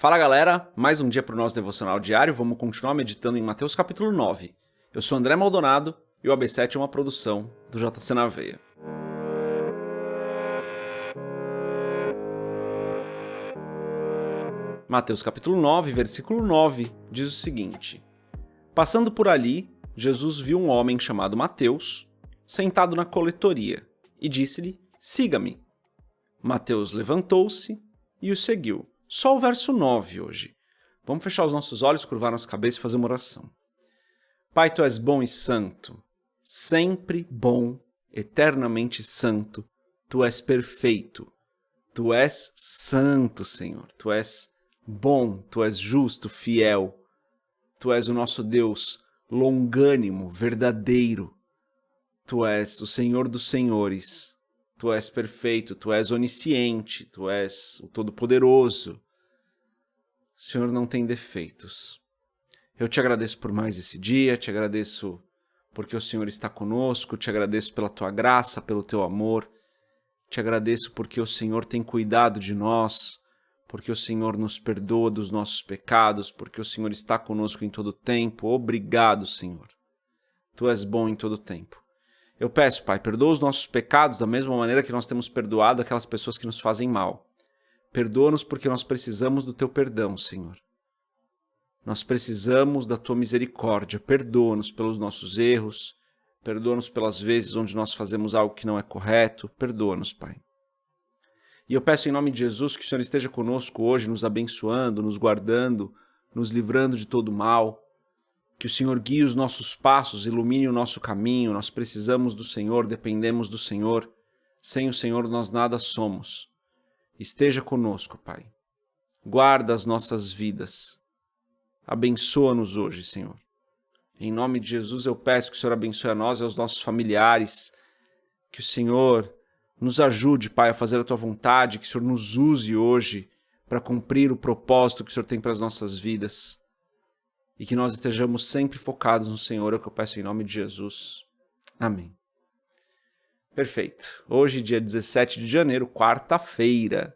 Fala galera, mais um dia para o nosso devocional diário, vamos continuar meditando em Mateus capítulo 9. Eu sou André Maldonado e o AB7 é uma produção do JC na Veia. Mateus capítulo 9, versículo 9, diz o seguinte: Passando por ali, Jesus viu um homem chamado Mateus, sentado na coletoria, e disse-lhe, siga-me. Mateus levantou-se e o seguiu. Só o verso 9 hoje. Vamos fechar os nossos olhos, curvar nossa cabeça e fazer uma oração. Pai, Tu és bom e santo, sempre bom, eternamente santo. Tu és perfeito. Tu és santo, Senhor. Tu és bom, Tu és justo, fiel. Tu és o nosso Deus longânimo, verdadeiro. Tu és o Senhor dos senhores. Tu és perfeito, Tu és onisciente, Tu és o Todo-Poderoso. O Senhor não tem defeitos. Eu te agradeço por mais esse dia, te agradeço porque o Senhor está conosco, te agradeço pela Tua graça, pelo Teu amor, te agradeço porque o Senhor tem cuidado de nós, porque o Senhor nos perdoa dos nossos pecados, porque o Senhor está conosco em todo tempo. Obrigado, Senhor. Tu és bom em todo tempo. Eu peço, Pai, perdoa os nossos pecados da mesma maneira que nós temos perdoado aquelas pessoas que nos fazem mal. Perdoa-nos porque nós precisamos do Teu perdão, Senhor. Nós precisamos da Tua misericórdia. Perdoa-nos pelos nossos erros. Perdoa-nos pelas vezes onde nós fazemos algo que não é correto. Perdoa-nos, Pai. E eu peço em nome de Jesus que o Senhor esteja conosco hoje, nos abençoando, nos guardando, nos livrando de todo mal. Que o Senhor guie os nossos passos, ilumine o nosso caminho. Nós precisamos do Senhor, dependemos do Senhor. Sem o Senhor nós nada somos. Esteja conosco, Pai. Guarda as nossas vidas. Abençoa-nos hoje, Senhor. Em nome de Jesus eu peço que o Senhor abençoe a nós e aos nossos familiares. Que o Senhor nos ajude, Pai, a fazer a Tua vontade. Que o Senhor nos use hoje para cumprir o propósito que o Senhor tem para as nossas vidas. E que nós estejamos sempre focados no Senhor, é o que eu peço em nome de Jesus. Amém. Perfeito. Hoje, dia 17 de janeiro, quarta-feira.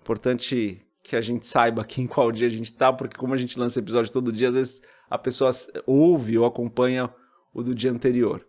Importante que a gente saiba aqui em qual dia a gente está, porque como a gente lança episódio todo dia, às vezes a pessoa ouve ou acompanha o do dia anterior.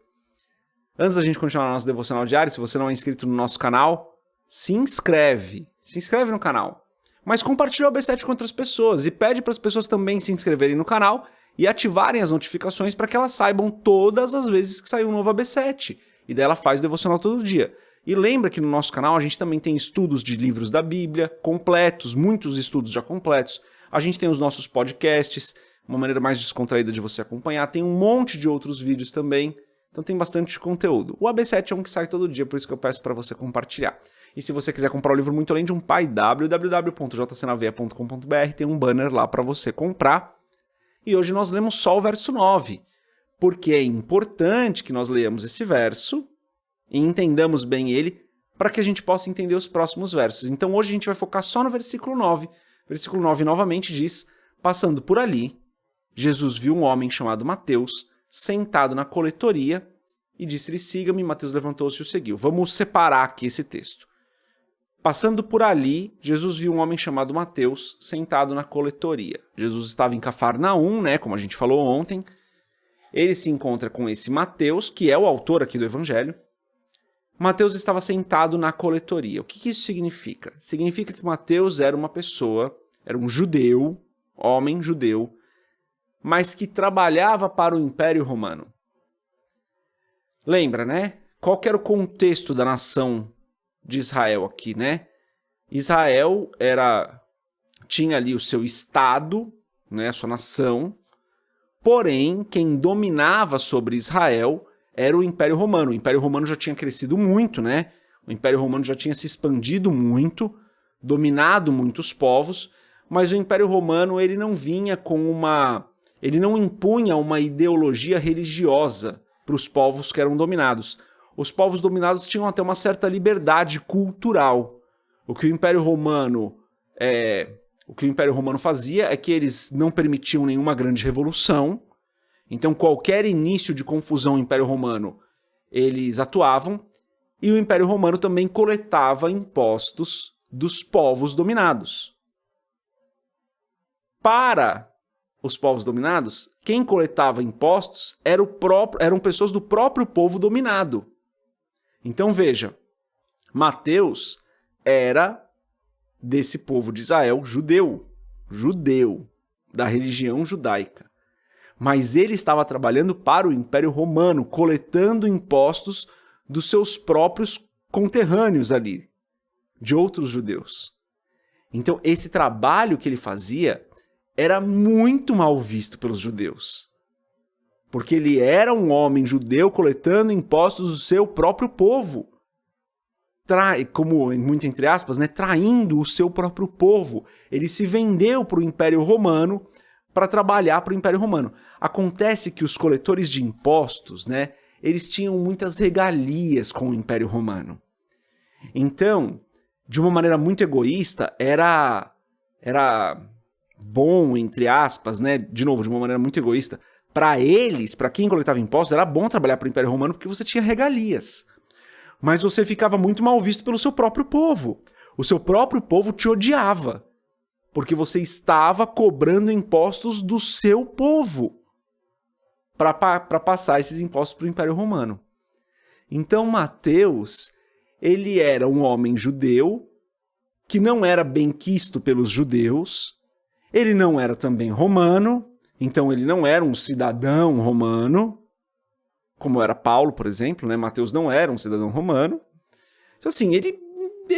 Antes da gente continuar no nosso devocional diário, se você não é inscrito no nosso canal, se inscreve. Se inscreve no canal. Mas compartilha o AB7 com outras pessoas e pede para as pessoas também se inscreverem no canal e ativarem as notificações para que elas saibam todas as vezes que sair um novo AB7. E daí ela faz o devocional todo dia. E lembra que no nosso canal a gente também tem estudos de livros da Bíblia completos, muitos estudos já completos. A gente tem os nossos podcasts, uma maneira mais descontraída de você acompanhar. Tem um monte de outros vídeos também. Então tem bastante conteúdo. O AB7 é um que sai todo dia, por isso que eu peço para você compartilhar. E se você quiser comprar o livro Muito Além de um Pai, www.jcnaveia.com.br, tem um banner lá para você comprar. E hoje nós lemos só o verso 9, porque é importante que nós leiamos esse verso e entendamos bem ele para que a gente possa entender os próximos versos. Então hoje a gente vai focar só no versículo 9. Versículo 9 novamente diz, passando por ali, Jesus viu um homem chamado Mateus, sentado na coletoria, e disse-lhe, siga-me. Mateus levantou-se e o seguiu. Vamos separar aqui esse texto. Passando por ali, Jesus viu um homem chamado Mateus, sentado na coletoria. Jesus estava em Cafarnaum, como a gente falou ontem. Ele se encontra com esse Mateus, que é o autor aqui do Evangelho. Mateus estava sentado na coletoria. O que isso significa? Significa que Mateus era uma pessoa, era um judeu, homem judeu, mas que trabalhava para o Império Romano. Lembra, Qual que era o contexto da nação de Israel aqui, Israel tinha ali o seu estado, a sua nação, porém, quem dominava sobre Israel era o Império Romano. O Império Romano já tinha crescido muito, O Império Romano já tinha se expandido muito, dominado muitos povos, mas o Império Romano ele não vinha ele não impunha uma ideologia religiosa para os povos que eram dominados. Os povos dominados tinham até uma certa liberdade cultural. O que o Império Romano fazia é que eles não permitiam nenhuma grande revolução. Então qualquer início de confusão no Império Romano, eles atuavam. E o Império Romano também coletava impostos dos povos dominados. Para os povos dominados, quem coletava impostos eram pessoas do próprio povo dominado. Então veja, Mateus era desse povo de Israel judeu, da religião judaica. Mas ele estava trabalhando para o Império Romano, coletando impostos dos seus próprios conterrâneos ali, de outros judeus. Então esse trabalho que ele fazia era muito mal visto pelos judeus. Porque ele era um homem judeu coletando impostos do seu próprio povo. Como, muito entre aspas, né, traindo o seu próprio povo. Ele se vendeu para o Império Romano para trabalhar para o Império Romano. Acontece que os coletores de impostos, né, eles tinham muitas regalias com o Império Romano. Então, de uma maneira muito egoísta, era bom, entre aspas, né, de novo, de uma maneira muito egoísta, para eles, para quem coletava impostos, era bom trabalhar para o Império Romano porque você tinha regalias. Mas você ficava muito mal visto pelo seu próprio povo. O seu próprio povo te odiava, porque você estava cobrando impostos do seu povo para passar esses impostos para o Império Romano. Então Mateus, ele era um homem judeu que não era bem quisto pelos judeus, ele não era também romano, então ele não era um cidadão romano, como era Paulo, por exemplo, né? Mateus não era um cidadão romano. Então, assim, ele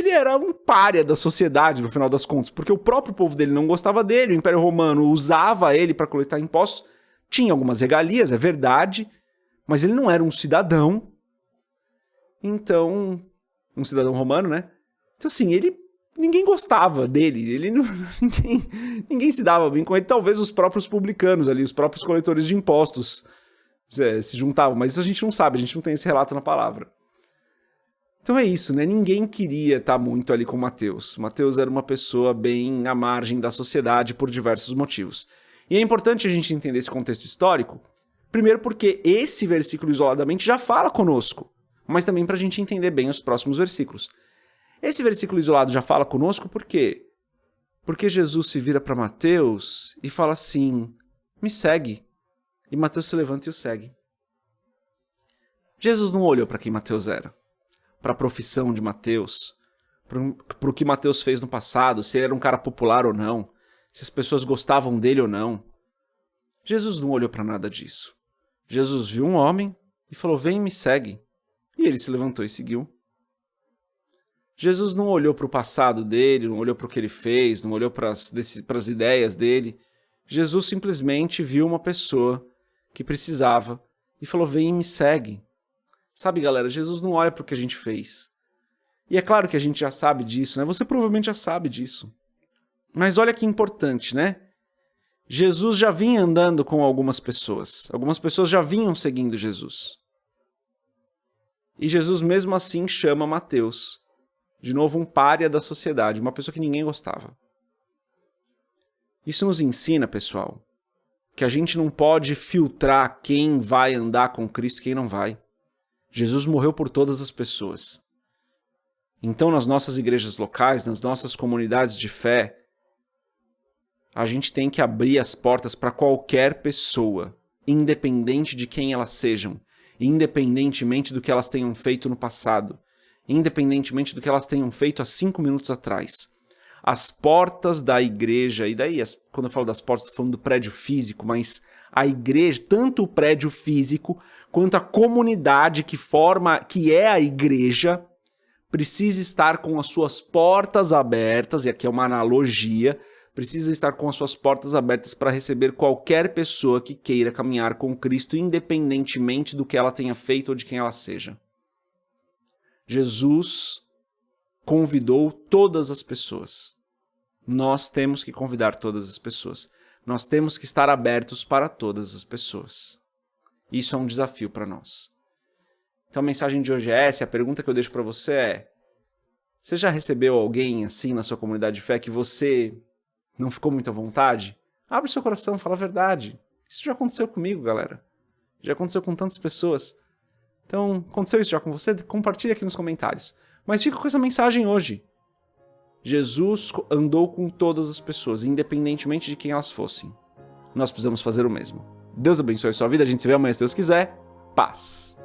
era um pária da sociedade, no final das contas, porque o próprio povo dele não gostava dele, o Império Romano usava ele para coletar impostos, tinha algumas regalias, é verdade, mas ele não era um cidadão. Então, um cidadão romano, né? Então, assim, ninguém gostava dele, ninguém se dava bem com ele, talvez os próprios publicanos ali, os próprios coletores de impostos se juntavam, mas isso a gente não sabe, a gente não tem esse relato na palavra. Então é isso, né? Ninguém queria estar muito ali com Mateus. Mateus era uma pessoa bem à margem da sociedade por diversos motivos. E é importante a gente entender esse contexto histórico, primeiro porque esse versículo isoladamente já fala conosco, mas também para a gente entender bem os próximos versículos. Esse versículo isolado já fala conosco por quê? Porque Jesus se vira para Mateus e fala assim, me segue. E Mateus se levanta e o segue. Jesus não olhou para quem Mateus era, para a profissão de Mateus, para o que Mateus fez no passado, se ele era um cara popular ou não, se as pessoas gostavam dele ou não. Jesus não olhou para nada disso. Jesus viu um homem e falou, vem e me segue. E ele se levantou e seguiu. Jesus não olhou para o passado dele, não olhou para o que ele fez, não olhou para as ideias dele. Jesus simplesmente viu uma pessoa que precisava e falou, vem e me segue. Sabe, galera, Jesus não olha para o que a gente fez. E é claro que a gente já sabe disso, né? Você provavelmente já sabe disso. Mas olha que importante, né? Jesus já vinha andando com algumas pessoas. Algumas pessoas já vinham seguindo Jesus. E Jesus mesmo assim chama Mateus. De novo, um pária da sociedade, uma pessoa que ninguém gostava. Isso nos ensina, pessoal, que a gente não pode filtrar quem vai andar com Cristo e quem não vai. Jesus morreu por todas as pessoas. Então, nas nossas igrejas locais, nas nossas comunidades de fé, a gente tem que abrir as portas para qualquer pessoa, independente de quem elas sejam, independentemente do que elas tenham feito no passado, independentemente do que elas tenham feito há 5 minutos atrás. As portas da igreja, e daí, quando eu falo das portas, estou falando do prédio físico, mas a igreja, tanto o prédio físico, quanto a comunidade que é a igreja, precisa estar com as suas portas abertas, e aqui é uma analogia, precisa estar com as suas portas abertas para receber qualquer pessoa que queira caminhar com Cristo, independentemente do que ela tenha feito ou de quem ela seja. Jesus convidou todas as pessoas. Nós temos que convidar todas as pessoas. Nós temos que estar abertos para todas as pessoas. Isso é um desafio para nós. Então a mensagem de hoje é essa, a pergunta que eu deixo para você é: você já recebeu alguém assim na sua comunidade de fé que você não ficou muito à vontade? Abre seu coração, fala a verdade. Isso já aconteceu comigo, galera. Já aconteceu com tantas pessoas. Então, aconteceu isso já com você? Compartilha aqui nos comentários. Mas fica com essa mensagem hoje. Jesus andou com todas as pessoas, independentemente de quem elas fossem. Nós precisamos fazer o mesmo. Deus abençoe a sua vida, a gente se vê amanhã se Deus quiser. Paz.